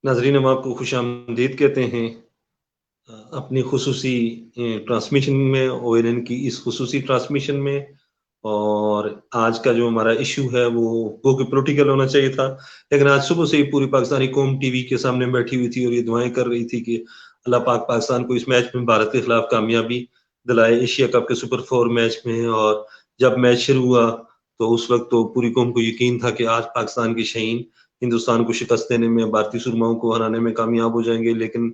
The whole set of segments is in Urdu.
ناظرین ہم آپ کو خوش آمدید کہتے ہیں اپنی خصوصی ٹرانسمیشن میں، او این این کی اس خصوصی ٹرانسمیشن میں۔ اور آج کا جو ہمارا ایشو ہے وہ کہ پولیٹیکل ہونا چاہیے تھا، لیکن آج صبح سے ہی پوری پاکستانی قوم ٹی وی کے سامنے بیٹھی ہوئی تھی اور یہ دعائیں کر رہی تھی کہ اللہ پاک پاکستان کو اس میچ میں بھارت کے خلاف کامیابی دلائے ایشیا کپ کے سپر 4 میچ میں۔ اور جب میچ شروع ہوا تو اس وقت تو پوری قوم کو یقین تھا کہ آج پاکستان کے شہین ہندوستان کو شکست دینے میں، بھارتی سرماؤں کو ہرانے میں کامیاب ہو جائیں گے۔ لیکن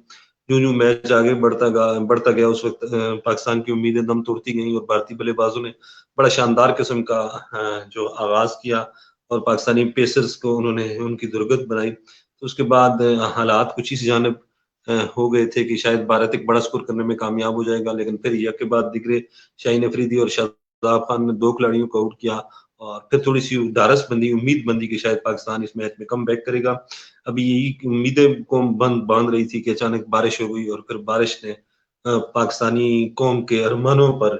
جو میچ آگے بڑھتا گیا اس وقت پاکستان کی امیدیں دم توڑتی گئیں اور بھارتی بلے بازوں نے بڑا شاندار قسم کا جو آغاز کیا اور پاکستانی پیسرز کو انہوں نے ان کی درگت بنائی۔ تو اس کے بعد حالات کچھ اس جانب ہو گئے تھے کہ شاید بھارت ایک بڑا سکور کرنے میں کامیاب ہو جائے گا، لیکن پھر یک کے بعد دیگرے شاہین افریدی اور شاداب خان نے 2 کھلاڑیوں کو آؤٹ کیا اور پھر تھوڑی سی ڈھارس بندی، امید بندی کہ شاید پاکستان اس میچ میں کم بیک کرے گا۔ ابھی یہی امیدیں کو باندھ رہی تھی کہ اچانک بارش ہو گئی اور پھر بارش نے پاکستانی قوم کے ارمانوں پر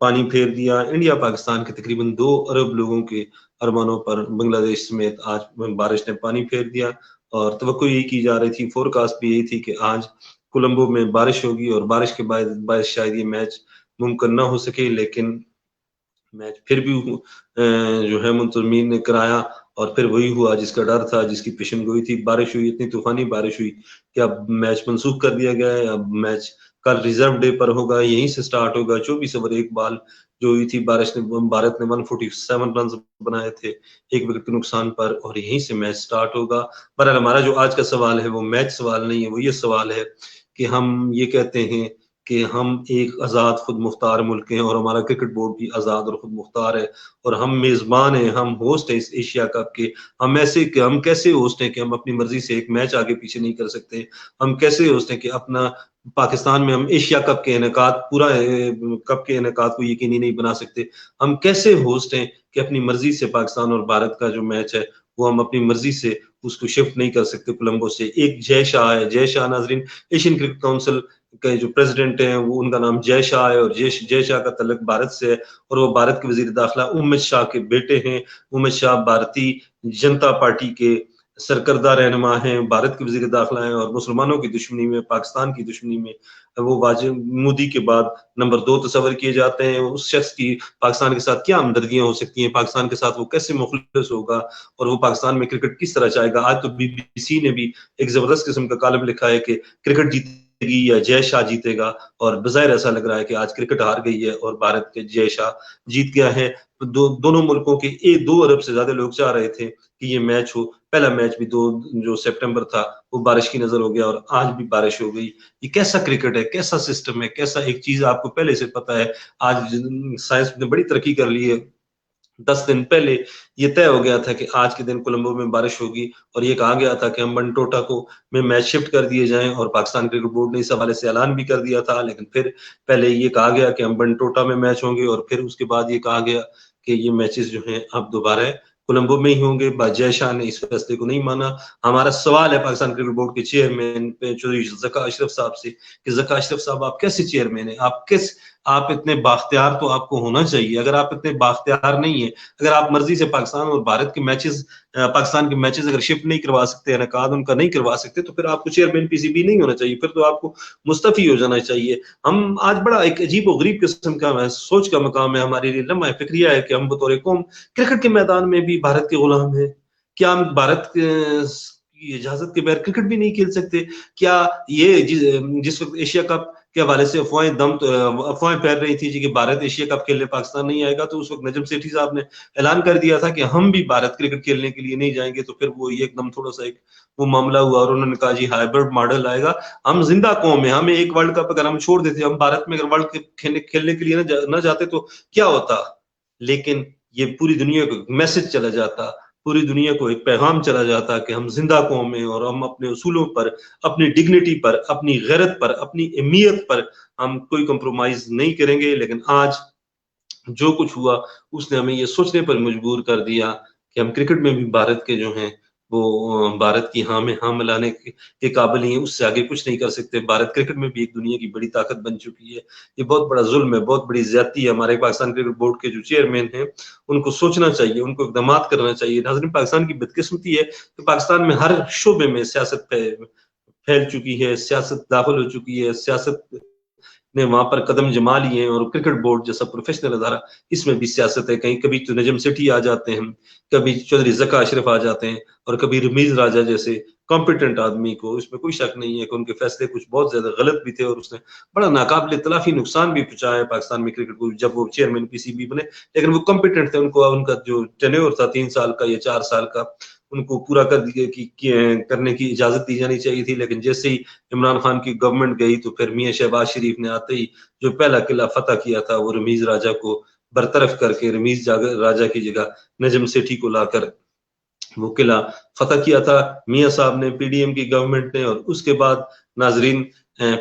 پانی پھیر دیا۔ انڈیا پاکستان کے تقریباً 2 ارب لوگوں کے ارمانوں پر بنگلہ دیش سمیت آج بارش نے پانی پھیر دیا اور توقع یہی کی جا رہی تھی، فورکاسٹ بھی یہی تھی کہ آج کولمبو میں بارش ہوگی اور بارش کے باعث شاید یہ میچ ممکن نہ ہو سکے، لیکن میچ پھر بھی جو ہے منتظمین نے کرایا اور پھر وہی ہوا جس کا ڈر تھا، جس کی پیشن گوئی تھی۔ بارش ہوئی، اتنی طوفانی بارش ہوئی کہ اب میچ منسوخ کر دیا گیا ہے۔ اب میچ کل ریزرو ڈے پر ہوگا، یہیں سے سٹارٹ ہوگا۔ 24 اوور 1 بال جو ہوئی تھی، بھارت نے 147 رنز بنائے تھے 1 وکٹ کے نقصان پر، اور یہیں سے میچ سٹارٹ ہوگا۔ بہرحال ہمارا جو آج کا سوال ہے وہ میچ سوال نہیں ہے، وہ یہ سوال ہے کہ ہم یہ کہتے ہیں کہ ہم ایک آزاد خود مختار ملک ہیں اور ہمارا کرکٹ بورڈ بھی آزاد اور خود مختار ہے اور ہم میزبان ہیں، ہم ہوسٹ ہیں اس ایشیا کپ کے۔ ہم کیسے ہوسٹ ہیں کہ ہم اپنی مرضی سے ایک میچ آگے پیچھے نہیں کر سکتے؟ ہم کیسے ہوسٹ ہیں کہ اپنا پاکستان میں ہم ایشیا کپ کے انعقاد، پورا کپ کے انعقاد کو یقینی نہیں بنا سکتے؟ ہم کیسے ہوسٹ ہیں کہ اپنی مرضی سے پاکستان اور بھارت کا جو میچ ہے وہ ہم اپنی مرضی سے اس کو شفٹ نہیں کر سکتے کولمبو سے؟ ایک جے شاہ ہے، جے شاہ ناظرین ایشین کرکٹ کونسل کے جو پریزیڈنٹ ہیں وہ ان کا نام جے شاہ ہے، اور جے شاہ کا تعلق بھارت سے ہے اور وہ بھارت کے وزیر داخلہ امت شاہ کے بیٹے ہیں۔ امت شاہ بھارتی جنتا پارٹی کے سرکردہ رہنما ہیں، بھارت کے وزیر داخلہ ہیں، اور مسلمانوں کی دشمنی میں، پاکستان کی دشمنی میں وہ واجب مودی کے بعد نمبر 2 تصور کیے جاتے ہیں۔ اس شخص کی پاکستان کے ساتھ کیا ہمدردیاں ہو سکتی ہیں؟ پاکستان کے ساتھ وہ کیسے مخلص ہوگا اور وہ پاکستان میں کرکٹ کس طرح چاہے گا؟ آج تو بی بی سی نے بھی ایک زبردست قسم کا کالم لکھا ہے کہ کرکٹ جیتے گی یا جے شاہ جیتے گا، اور بظاہر ایسا لگ رہا ہے کہ آج کرکٹ ہار گئی ہے اور بھارت کے جے شاہ جیت گیا ہے۔ دونوں ملکوں کے 2 ارب سے زیادہ لوگ چاہ رہے تھے کہ یہ میچ ہو۔ پہلا میچ بھی جو سپٹمبر تھا وہ بارش کی نظر ہو گیا اور آج بھی بارش ہو گئی۔ یہ کیسا کرکٹ ہے، کیسا سسٹم ہے، کیسا ایک چیز آپ کو پہلے سے پتا ہے۔ آج سائنس نے بڑی ترقی کر لی ہے، 10 دن پہلے یہ طے ہو گیا تھا کہ آج کے دن کولمبو میں بارش ہوگی، اور یہ کہا گیا تھا کہ ہم بنٹوٹا کو میں میچ شفٹ کر دیے جائیں، اور پاکستان کرکٹ بورڈ نے اس حوالے سے اعلان بھی کر دیا تھا۔ لیکن پھر پہلے یہ کہا گیا کہ ہم بنٹوٹا میں میچ ہوں گے، اور پھر اس کے بعد یہ کہا گیا کہ یہ میچز جو ہیں اب دوبارہ کولمبو میں ہی ہوں گے۔ جے شاہ نے اس فیصلے کو نہیں مانا۔ ہمارا سوال ہے پاکستان کرکٹ بورڈ کے چیئرمین چودھری ذکا اشرف صاحب سے کہ ذکا اشرف صاحب آپ کیسے چیئرمین ہیں؟ آپ اتنے بااختیار تو آپ کو ہونا چاہیے۔ اگر آپ اتنے بااختیار نہیں ہیں، اگر آپ مرضی سے پاکستان اور بھارت کے میچز، پاکستان کے میچز اگر شفٹ نہیں کروا سکتے، انعقاد ان کا نہیں کروا سکتے، تو پھر آپ کو چیئرمین پی سی بی نہیں ہونا چاہیے، پھر تو آپ کو مستعفی ہو جانا چاہیے۔ ہم آج بڑا ایک عجیب و غریب قسم کا سوچ کا مقام ہے ہمارے لیے، لمحہ فکریہ ہے کہ ہم بطور قوم کرکٹ کے میدان میں بھی بھارت کے غلام ہیں۔ کیا ہم بھارت کی اجازت کے بغیر کرکٹ بھی نہیں کھیل سکتے؟ کیا یہ جس وقت ایشیا کپ کے حوالے سے افواہیں پھیل رہی تھی کہ بھارت ایشیا کپ کھیلنے پاکستان نہیں آئے گا، تو اس وقت نجم سیٹھی صاحب نے اعلان کر دیا تھا کہ ہم بھی بھارت کرکٹ کھیلنے کے لیے نہیں جائیں گے۔ تو پھر وہ ایک دم تھوڑا سا وہ معاملہ ہوا اور انہوں نے کہا جی ہائیبرڈ ماڈل آئے گا۔ ہم زندہ قوم ہیں، ہمیں ایک ورلڈ کپ اگر ہم چھوڑ دیتے، ہم بھارت میں اگر ورلڈ کپ کھیلنے کے لیے نہ جاتے تو کیا ہوتا؟ لیکن یہ پوری دنیا کو میسج چلا جاتا، پوری دنیا کو ایک پیغام چلا جاتا کہ ہم زندہ قوم ہیں اور ہم اپنے اصولوں پر، اپنی ڈگنیٹی پر، اپنی غیرت پر، اپنی اہمیت پر ہم کوئی کمپرومائز نہیں کریں گے۔ لیکن آج جو کچھ ہوا اس نے ہمیں یہ سوچنے پر مجبور کر دیا کہ ہم کرکٹ میں بھی بھارت کے جو ہیں وہ بھارت کی ہاں میں ہاں ملانے کے قابل ہی ہیں، اس سے آگے کچھ نہیں کر سکتے۔ بھارت کرکٹ میں بھی ایک دنیا کی بڑی طاقت بن چکی ہے۔ یہ بہت بڑا ظلم ہے، بہت بڑی زیادتی ہے۔ ہمارے پاکستان کرکٹ بورڈ کے جو چیئرمین ہیں ان کو سوچنا چاہیے، ان کو اقدامات کرنا چاہیے۔ ناظرین، پاکستان کی بدقسمتی ہے کہ پاکستان میں ہر شعبے میں سیاست پھیل چکی ہے، سیاست داخل ہو چکی ہے، سیاست نے وہاں پر قدم جما لیے ہیں، اور کرکٹ بورڈ جیسا پروفیشنل ادارہ، اس میں بھی سیاست ہے۔ کہیں کبھی تو نجم سیٹھی آ جاتے ہیں، کبھی چودھری ذکا اشرف آ جاتے ہیں، اور کبھی رمیز راجہ جیسے کمپیٹنٹ آدمی کو، اس میں کوئی شک نہیں ہے کہ ان کے فیصلے کچھ بہت زیادہ غلط بھی تھے، اور اس نے بڑا ناقابل تلافی نقصان بھی پہنچایا ہے پاکستان میں کرکٹ کو جب وہ چیئرمین پی سی بی بنے۔ لیکن وہ کمپیٹنٹ تھے، ان کو ان کا جو ٹینیور تھا 3 سال کا یا 4 سال کا، ان کو پورا کرنے کی اجازت دی جانی چاہیے تھی۔ لیکن جیسے ہی عمران خان کی گورنمنٹ گئی تو پھر میاں شہباز شریف نے آتے ہی جو پہلا قلعہ فتح کیا تھا وہ رمیز راجہ کو برطرف کر کے رمیز راجہ کی جگہ نجم سیٹھی کو لا کر وہ قلعہ فتح کیا تھا میاں صاحب نے، پی ڈی ایم کی گورنمنٹ نے۔ اور اس کے بعد ناظرین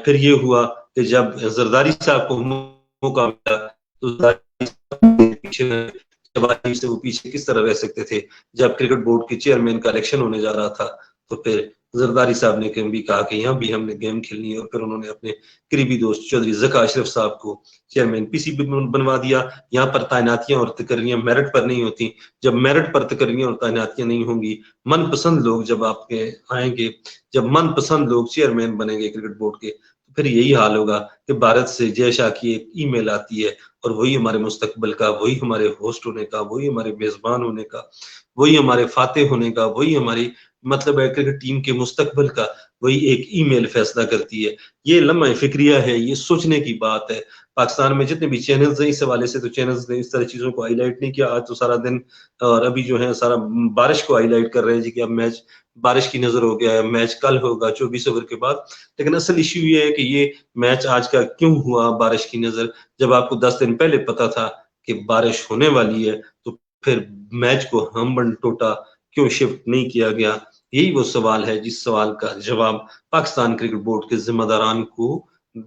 پھر یہ ہوا کہ جب زرداری صاحب کو موقع ملا تو زرداری سے وہ پیچھے کس طرح رہ سکتے تھے؟ جب کرکٹ بورڈ کے چیئرمین کا الیکشن ہونے جا رہا تھا تو پھر زرداری صاحب نے بھی کہا کہ یہاں بھی ہم نے گیم کھیلنی ہے، اور پھر انہوں نے اپنے قریبی دوست چودھری ذکا اشرف صاحب کو چیئرمین پی سی بی بنوا دیا۔ یہاں پر تعیناتیاں اور تقرریاں میرٹ پر نہیں ہوتی۔ جب میرٹ پر تقرریاں اور تعیناتیاں نہیں ہوں گی، من پسند لوگ جب آپ کے آئیں گے، جب من پسند لوگ چیئرمین بنیں گے کرکٹ بورڈ کے، تو پھر یہی حال ہوگا کہ بھارت سے جے شاہ کی ایک ای میل آتی ہے، اور وہی ہمارے مستقبل کا، وہی ہمارے ہوسٹ ہونے کا، وہی ہمارے میزبان ہونے کا، وہی ہمارے فاتح ہونے کا، وہی ہماری مطلب ہے کرکٹ ٹیم کے مستقبل کا وہی ایک ای میل فیصلہ کرتی ہے۔ یہ لمحہ فکریہ ہے، یہ سوچنے کی بات ہے۔ پاکستان میں جتنے بھی چینلز ہیں اس حوالے سے تو چینلز نے اس طرح چیزوں کو ہائی لائٹ نہیں کیا۔ آج تو سارا دن اور ابھی جو ہے سارا بارش کو ہائی لائٹ کر رہے ہیں جی کہ اب میچ بارش کی نظر ہو گیا ہے، میچ کل ہوگا 24 اوور کے بعد۔ لیکن اصل ایشو یہ ہے کہ یہ میچ آج کا کیوں ہوا بارش کی نظر، جب آپ کو 10 دن پہلے پتا تھا کہ بارش ہونے والی ہے، تو پھر میچ کو ہمبن ٹوٹا کیوں شفٹ نہیں کیا گیا؟ یہی وہ سوال ہے جس سوال کا جواب پاکستان کرکٹ بورڈ کے ذمہ داران کو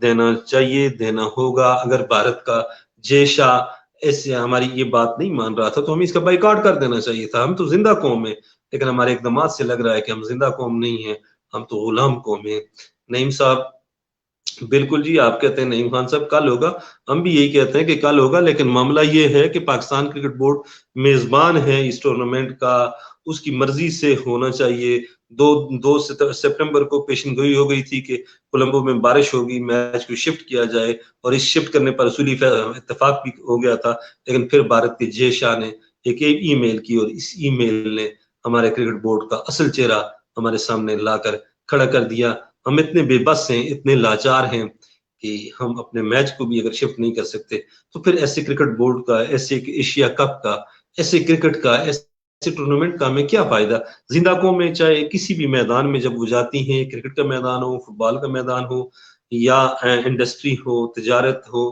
دینا چاہیے، دینا ہوگا۔ اگر بھارت کا جے شاہ ایسے ہماری یہ بات نہیں مان رہا تھا تو ہمیں اس کا بائیکاٹ کر دینا چاہیے تھا۔ ہم تو زندہ قوم ہیں، لیکن ہمارے اقدامات سے لگ رہا ہے کہ ہم زندہ قوم نہیں ہیں، ہم تو غلام قوم ہیں۔ نعیم صاحب بالکل جی، آپ کہتے ہیں نعیم خان صاحب کل ہوگا، ہم بھی یہی کہتے ہیں کہ کل ہوگا، لیکن معاملہ یہ ہے کہ پاکستان کرکٹ بورڈ میزبان ہے اس ٹورنامنٹ کا، اس کی مرضی سے ہونا چاہیے۔ دو سپٹمبر کو پیشن گوئی ہو گئی تھی کہ کولمبو میں بارش ہوگی، میچ کو شفٹ کیا جائے، اور اس شفٹ کرنے پر اصولی اتفاق بھی ہو گیا تھا۔ لیکن پھر بھارت کے جے شاہ نے ایک ای میل کی، اور اس ای میل نے ہمارے کرکٹ بورڈ کا اصل چہرہ ہمارے سامنے لا کر کھڑا کر دیا۔ ہم اتنے بے بس ہیں، اتنے لاچار ہیں کہ ہم اپنے میچ کو بھی اگر شفٹ نہیں کر سکتے تو پھر ایسے کرکٹ بورڈ کا، ایسے ایشیا کپ کا، ایسے کرکٹ کا، ایسے ٹورنامنٹ کا ہمیں کیا فائدہ؟ زندہ قوم میں چاہے کسی بھی میدان میں جب وہ جاتی ہیں، کرکٹ کا میدان ہو، فٹ بال کا میدان ہو، یا انڈسٹری ہو، تجارت ہو،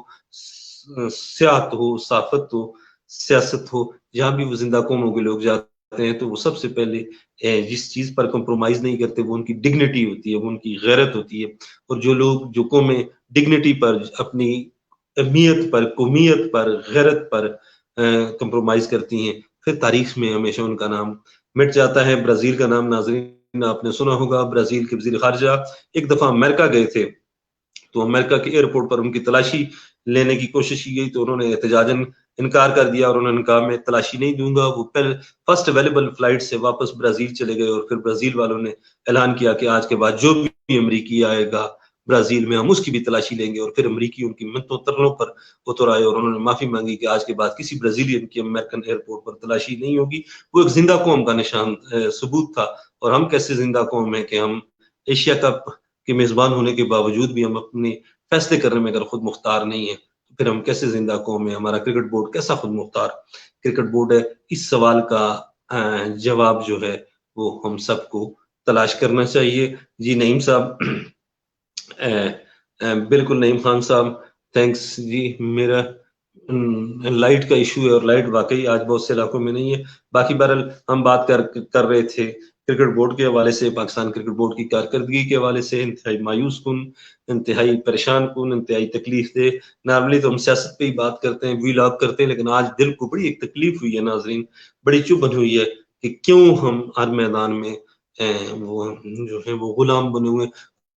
سیاحت ہو، صحافت ہو، سیاست ہو، جہاں بھی وہ زندہ قوموں کے لوگ جاتے ہیں تو وہ سب سے پہلے جس چیز پر کمپرومائز نہیں کرتے وہ ان کی ڈگنیٹی ہوتی ہے، وہ ان کی غیرت ہوتی ہے۔ اور جو قومیں ڈگنیٹی پر، اپنی اہمیت پر، قومیت پر، غیرت پر کمپرومائز کرتی ہیں، پھر تاریخ میں ہمیشہ ان کا نام مٹ جاتا ہے۔ برازیل کا نام ناظرین آپ نے سنا ہوگا، برازیل کے وزیر خارجہ ایک دفعہ امریکہ گئے تھے، تو امریکہ کے ایئرپورٹ پر ان کی تلاشی لینے کی کوشش کی گئی تو انہوں نے احتجاجاً انکار کر دیا، اور انہوں نے کہا میں تلاشی نہیں دوں گا۔ وہ فرسٹ اویلیبل فلائٹ سے واپس برازیل چلے گئے، اور پھر برازیل والوں نے اعلان کیا کہ آج کے بعد جو بھی امریکی آئے گا برازیل میں ہم اس کی بھی تلاشی لیں گے۔ اور پھر امریکی ان کی منتوں ترنوں پر اتر آئے، اور انہوں نے معافی مانگی کہ آج کے بعد کسی برازیلین کی امریکن ایئرپورٹ پر تلاشی نہیں ہوگی۔ وہ ایک زندہ قوم کا نشان ثبوت تھا۔ اور ہم کیسے زندہ قوم ہیں کہ ہم ایشیا کپ کے میزبان ہونے کے باوجود بھی ہم اپنے فیصلے کرنے میں اگر خود مختار نہیں ہیں تو پھر ہم کیسے زندہ قوم ہیں؟ ہمارا کرکٹ بورڈ کیسا خود مختار کرکٹ بورڈ ہے؟ اس سوال کا جواب جو ہے وہ ہم سب کو تلاش کرنا چاہیے۔ جی نعیم صاحب بالکل نعیم خان صاحب تھینکس جی۔ میرا لائٹ کا ایشو ہے، اور لائٹ واقعی آج بہت سے علاقوں میں نہیں ہے۔ باقی بہرحال ہم بات کر رہے تھے کرکٹ بورڈ کے حوالے سے، پاکستان کرکٹ بورڈ کی کارکردگی کے حوالے سے، انتہائی مایوس کن، انتہائی پریشان کن، انتہائی تکلیف دہ۔ نارملی تو ہم سیاست پہ ہی بات کرتے ہیں، وی لاگ کرتے ہیں، لیکن آج دل کو بڑی ایک تکلیف ہوئی ہے ناظرین، بڑی چبھن ہوئی ہے کہ کیوں ہم ہر میدان میں وہ جو ہے وہ غلام بنے ہوئے.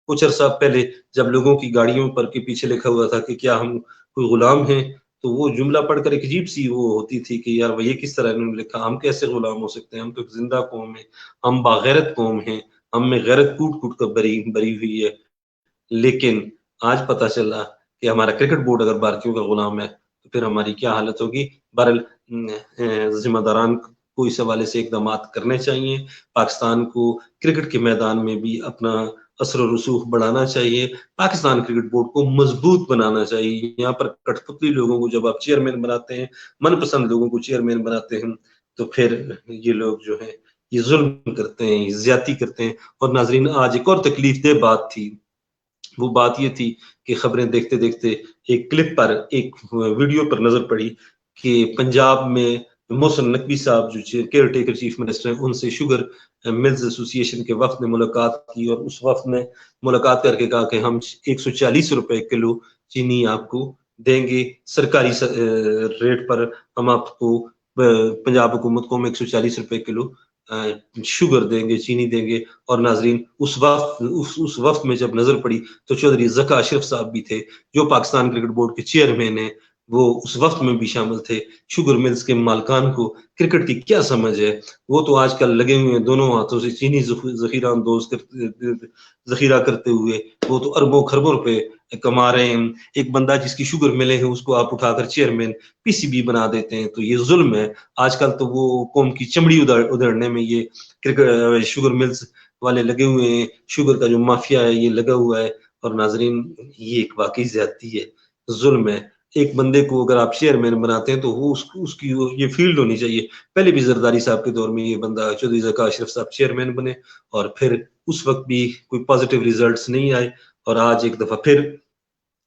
کچھ عرصہ پہلے جب لوگوں کی گاڑیوں پر کے پیچھے لکھا ہوا تھا کہ کیا ہم کوئی غلام ہیں، تو وہ جملہ پڑھ کر ایک عجیب سی وہ ہوتی تھی کہ یار وہ یہ کس طرح انہوں نے لکھا، ہم کیسے غلام ہو سکتے ہیں، ہم تو ایک زندہ قوم ہیں، ہم باغیرت قوم ہیں، ہم میں غیرت کوٹ کوٹ کر بری ہوئی ہے. لیکن آج پتہ چلا کہ ہمارا کرکٹ بورڈ اگر بھارتیوں کا غلام ہے تو پھر ہماری کیا حالت ہوگی. بہرحال ذمہ داران کو اس حوالے سے اقدامات کرنے چاہیے. پاکستان کو کرکٹ کے میدان میں بھی اپنا اثر و رسوخ بڑھانا چاہیے. پاکستان کرکٹ بورڈ کو مضبوط بنانا چاہیے. یہاں پر کٹ پتلی لوگوں کو جب آپ چیئرمین بناتے ہیں، من پسند لوگوں کو چیئرمین بناتے ہیں، تو پھر یہ لوگ جو ہے یہ ظلم کرتے ہیں، یہ زیادتی کرتے ہیں. اور ناظرین، آج ایک اور تکلیف دہ بات تھی. وہ بات یہ تھی کہ خبریں دیکھتے دیکھتے ایک کلپ پر، ایک ویڈیو پر نظر پڑی کہ پنجاب میں محسن نقوی صاحب جو کیئر ٹیکر چیف منسٹر ہیں، ان سے شوگر ملز ایسوسی ایشن کے وفد نے ملاقات کی، اور اس وفد نے ملاقات کر کے کہا کہ ہم 140 روپے کلو چینی آپ کو دیں گے سرکاری ریٹ پر. ہم آپ کو پنجاب حکومت کو ہم 140 روپے کلو شوگر دیں گے، چینی دیں گے. اور ناظرین، اس وقت میں جب نظر پڑی تو چودھری ذکا اشرف صاحب بھی تھے جو پاکستان کرکٹ بورڈ کے چیئرمین ہیں، وہ اس وقت میں بھی شامل تھے. شوگر ملز کے مالکان کو کرکٹ کی کیا سمجھ ہے؟ وہ تو آج کل لگے ہوئے ہیں دونوں ہاتھوں سے چینی ذخیرہ کرتے ہوئے، وہ تو اربوں خربوں روپے کما رہے ہیں. ایک بندہ جس کی شوگر ملے ہیں اس کو آپ اٹھا کر چیئرمین پی سی بی بنا دیتے ہیں، تو یہ ظلم ہے. آج کل تو وہ قوم کی چمڑی ادھڑنے میں یہ کرکٹ شوگر ملز والے لگے ہوئے ہیں، شوگر کا جو مافیا ہے یہ لگا ہوا ہے. اور ناظرین، یہ ایک واقعی زیادتی ہے، ظلم ہے. ایک بندے کو اگر آپ چیئرمین بناتے ہیں تو وہ اس کی یہ فیلڈ ہونی چاہیے. پہلے بھی زرداری صاحب کے دور میں یہ بندہ چودھری ذکا اشرف صاحب چیئرمین بنے، اور پھر اس وقت بھی کوئی پازیٹیو ریزلٹس نہیں آئے. اور آج ایک دفعہ پھر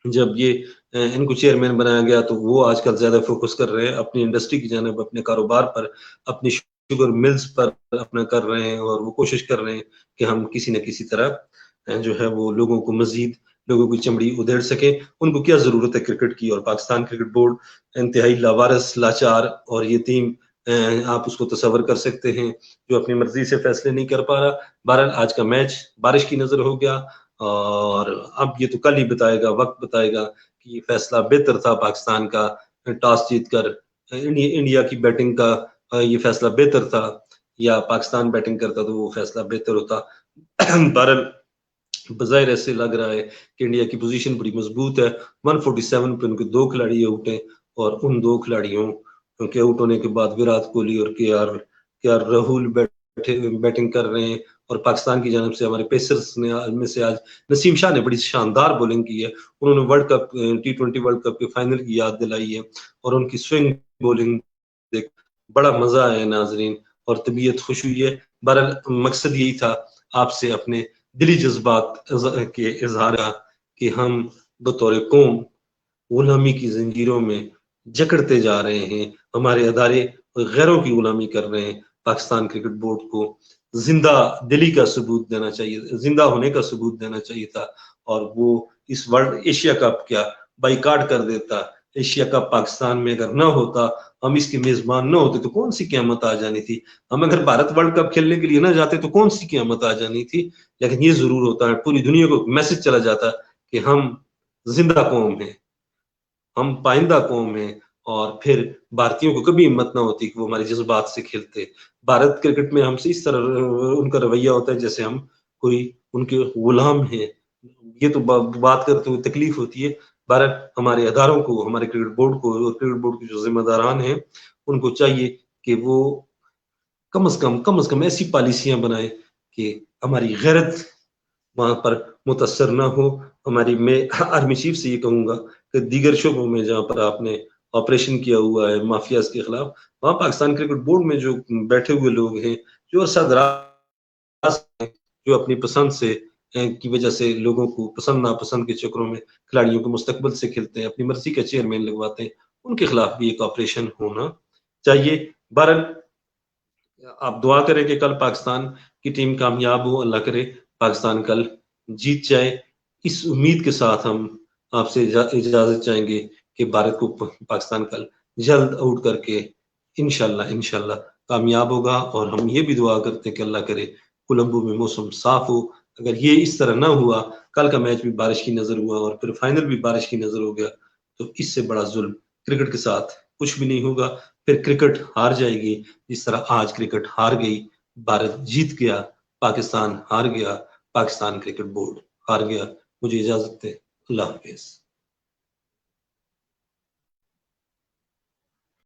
جب یہ ان کو چیئرمین بنایا گیا تو وہ آج کل زیادہ فوکس کر رہے ہیں اپنی انڈسٹری کی جانب، اپنے کاروبار پر، اپنی شوگر ملز پر اپنا کر رہے ہیں. اور وہ کوشش کر رہے ہیں کہ ہم کسی نہ کسی طرح جو ہے وہ لوگوں کو مزید لوگوں کی چمڑی ادھیڑ سکیں. ان کو کیا ضرورت ہے کرکٹ کی؟ اور پاکستان کرکٹ بورڈ انتہائی لاوارث، لاچار اور یتیم، آپ اس کو تصور کر سکتے ہیں، جو اپنی مرضی سے فیصلے نہیں کر پا رہا. بہرحال آج کا میچ بارش کی نظر ہو گیا، اور اب یہ تو کل ہی بتائے گا، وقت بتائے گا کہ یہ فیصلہ بہتر تھا پاکستان کا ٹاس جیت کر انڈیا کی بیٹنگ کا یہ فیصلہ بہتر تھا، یا پاکستان بیٹنگ کرتا تو وہ فیصلہ بہتر ہوتا. بہرحال بظاہر ایسے لگ رہا ہے کہ انڈیا کی پوزیشن بڑی مضبوط ہے. 147 پہ ان کے 2 کھلاڑی آؤٹ ہیں، اور ان 2 کھلاڑیوں کے آؤٹ ہونے کے بعد وراٹ کوہلی اور کے آر راہل بیٹنگ کر رہے ہیں. اور پاکستان کی جانب سے ہمارے پیسرز میں سے آج نسیم شاہ نے بڑی شاندار بولنگ کی ہے. انہوں نے world cup T20 world cup کے فائنل کی یاد دلائی ہے، اور ان کی سوئنگ بولنگ دیکھ بڑا مزہ آیا ناظرین، اور طبیعت خوش ہوئی ہے. بہرحال مقصد یہی تھا آپ سے اپنے دلی جذبات کے اظہار کہ ہم بطور قوم غلامی کی زنجیروں میں جکڑتے جا رہے ہیں، ہمارے ادارے غیروں کی غلامی کر رہے ہیں. پاکستان کرکٹ بورڈ کو زندہ دلی کا ثبوت دینا چاہیے، زندہ ہونے کا ثبوت دینا چاہیے تھا. اور وہ اس ورلڈ ایشیا کپ کیا بائیکاٹ کر دیتا. ایشیا کپ پاکستان میں اگر نہ ہوتا، ہم اس کے میزبان نہ ہوتے تو کون سی قیامت آ جانی تھی. ہم اگر بھارت ورلڈ کپ کھیلنے کے لیے نہ جاتے تو کون سی قیامت آ جانی تھی. لیکن یہ ضرور ہوتا ہے، پوری دنیا کو میسج چلا جاتا کہ ہم زندہ قوم ہیں، ہم پائندہ قوم ہیں. اور پھر بھارتیوں کو کبھی ہمت نہ ہوتی کہ وہ ہمارے جذبات سے کھیلتے. بھارت کرکٹ میں ہم سے اس طرح ان کا رویہ ہوتا ہے جیسے ہم کوئی ان کے غلام ہیں. یہ تو بات کرتے ہوئے تکلیف ہوتی ہے. بھارت ہمارے اداروں کو، ہمارے کرکٹ بورڈ کو، اور کرکٹ بورڈ کے جو ذمہ داران ہیں ان کو چاہیے کہ وہ کم از کم ایسی پالیسیاں بنائے کہ ہماری غیرت وہاں پر متاثر نہ ہو. میں آرمی چیف سے یہ کہوں گا کہ دیگر شعبوں میں جہاں پر آپ نے آپریشن کیا ہوا ہے مافیاز کے خلاف، وہاں پاکستان کرکٹ بورڈ میں جو بیٹھے ہوئے لوگ ہیں، جو سربراہ جو اپنی پسند سے کی وجہ سے لوگوں کو پسند ناپسند کے چکروں میں کھلاڑیوں کو مستقبل سے کھیلتے ہیں، اپنی مرضی کا چیئرمین لگواتے ہیں، ان کے خلاف بھی ایک آپریشن ہونا چاہیے. بہرحال آپ دعا کریں کہ کل پاکستان کی ٹیم کامیاب ہو، اللہ کرے پاکستان کل جیت جائے. اس امید کے ساتھ ہم آپ سے اجازت چاہیں گے کہ بھارت کو پاکستان کل جلد آؤٹ کر کے انشاءاللہ کامیاب ہوگا، اور ہم یہ بھی دعا کرتے ہیں کہ اللہ کرے کولمبو میں موسم صاف ہو۔ اگر یہ اس طرح نہ ہوا، کل کا میچ بھی بارش کی نظر ہوا اور پھر فائنل بھی بارش کی نظر ہو گیا، تو اس سے بڑا ظلم کرکٹ کے ساتھ کچھ بھی نہیں ہوگا۔ پھر کرکٹ ہار جائے گی، جس طرح آج کرکٹ ہار گئی، بھارت جیت گیا، پاکستان ہار گیا، پاکستان کرکٹ بورڈ ہار گیا۔ مجھے اجازت دیں، اللہ حافظ۔